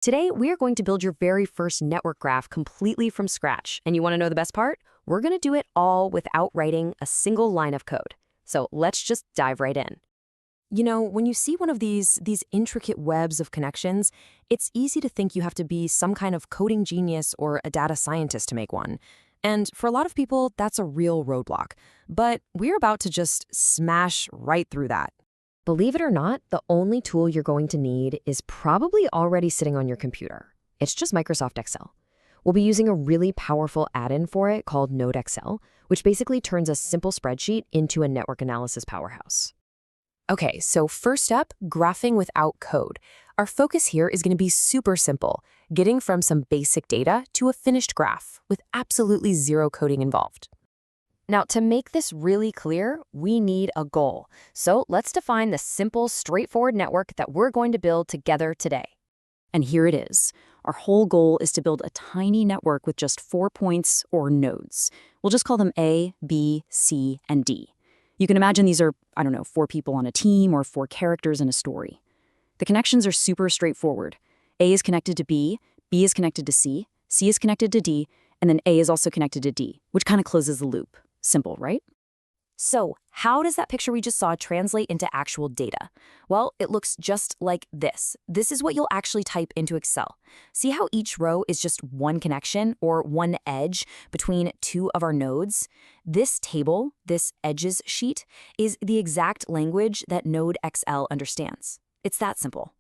Today, we are going to build your very first network graph completely from scratch. And you want to know the best part? We're going to do it all without writing a single line of code. So let's just dive right in. You know, when you see one of these intricate webs of connections, it's easy to think you have to be some kind of coding genius or a data scientist to make one. And for a lot of people, that's a real roadblock. But we're about to just smash right through that. Believe it or not, the only tool you're going to need is probably already sitting on your computer. It's just Microsoft Excel. We'll be using a really powerful add-in for it called NodeXL, which basically turns a simple spreadsheet into a network analysis powerhouse. Okay, so first up, graphing without code. Our focus here is going to be super simple, getting from some basic data to a finished graph with absolutely zero coding involved. Now, to make this really clear, we need a goal. So let's define the simple, straightforward network that we're going to build together today. And here it is. Our whole goal is to build a tiny network with just 4 points or nodes. We'll just call them A, B, C, and D. You can imagine these are, 4 people on a team or 4 characters in a story. The connections are super straightforward. A is connected to B is connected to C is connected to D, and then A is also connected to D, which kind of closes the loop. Simple, right? So how does that picture we just saw translate into actual data? Well, it looks just like this. This is what you'll actually type into Excel. See how each row is just one connection or one edge between 2 of our nodes? This table, this edges sheet, is the exact language that NodeXL understands. It's that simple.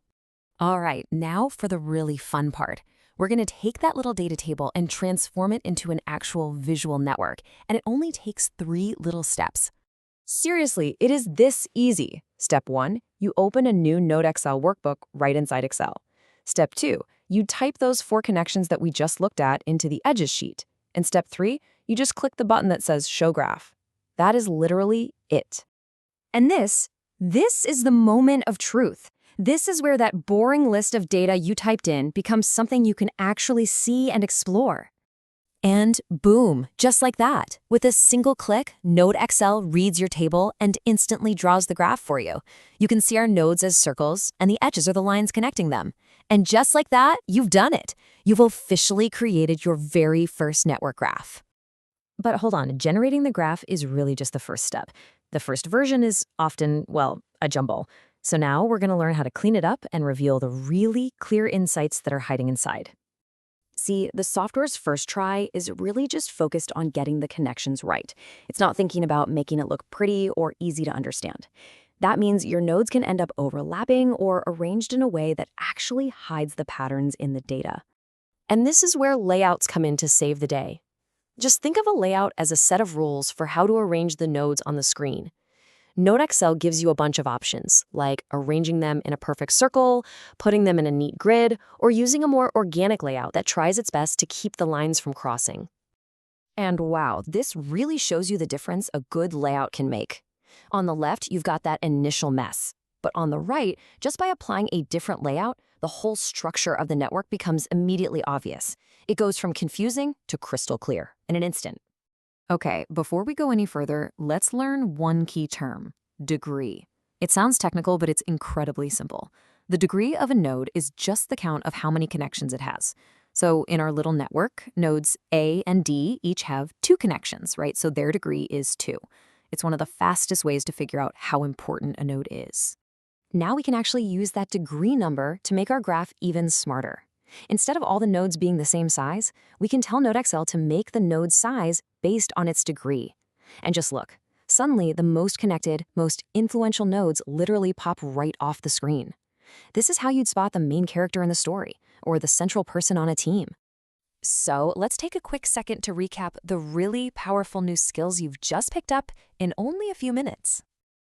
All right, now for the really fun part. We're going to take that little data table and transform it into an actual visual network, and it only takes 3 little steps. Seriously, it is this easy. Step 1, you open a new NodeXL workbook right inside Excel. Step 2, you type those 4 connections that we just looked at into the edges sheet. And step 3, you just click the button that says Show Graph. That is literally it. And this is the moment of truth. This is where that boring list of data you typed in becomes something you can actually see and explore. And boom, just like that. With a single click, NodeXL reads your table and instantly draws the graph for you. You can see our nodes as circles, and the edges are the lines connecting them. And just like that, you've done it. You've officially created your very first network graph. But hold on, generating the graph is really just the first step. The first version is often, a jumble. So now we're going to learn how to clean it up and reveal the really clear insights that are hiding inside. See, the software's first try is really just focused on getting the connections right. It's not thinking about making it look pretty or easy to understand. That means your nodes can end up overlapping or arranged in a way that actually hides the patterns in the data. And this is where layouts come in to save the day. Just think of a layout as a set of rules for how to arrange the nodes on the screen. NodeXL gives you a bunch of options, like arranging them in a perfect circle, putting them in a neat grid, or using a more organic layout that tries its best to keep the lines from crossing. And wow, this really shows you the difference a good layout can make. On the left, you've got that initial mess. But on the right, just by applying a different layout, the whole structure of the network becomes immediately obvious. It goes from confusing to crystal clear in an instant. Okay, before we go any further, let's learn one key term, degree. It sounds technical, but it's incredibly simple. The degree of a node is just the count of how many connections it has. So in our little network, nodes A and D each have 2 connections, right? So their degree is 2. It's one of the fastest ways to figure out how important a node is. Now we can actually use that degree number to make our graph even smarter. Instead of all the nodes being the same size, we can tell NodeXL to make the node size based on its degree. And just look, suddenly the most connected, most influential nodes literally pop right off the screen. This is how you'd spot the main character in the story, or the central person on a team. So let's take a quick second to recap the really powerful new skills you've just picked up in only a few minutes.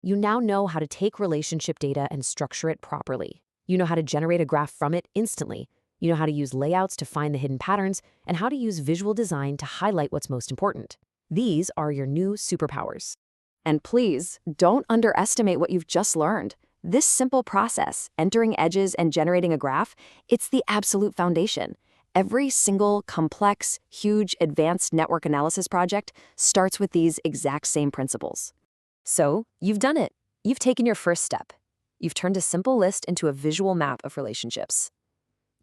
You now know how to take relationship data and structure it properly. You know how to generate a graph from it instantly. You know how to use layouts to find the hidden patterns, and how to use visual design to highlight what's most important. These are your new superpowers. And please, don't underestimate what you've just learned. This simple process, entering edges and generating a graph, it's the absolute foundation. Every single complex, huge, advanced network analysis project starts with these exact same principles. So, you've done it. You've taken your first step. You've turned a simple list into a visual map of relationships.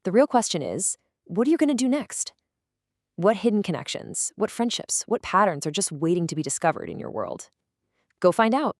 The real question is, what are you going to do next? What hidden connections, what friendships, what patterns are just waiting to be discovered in your world? Go find out.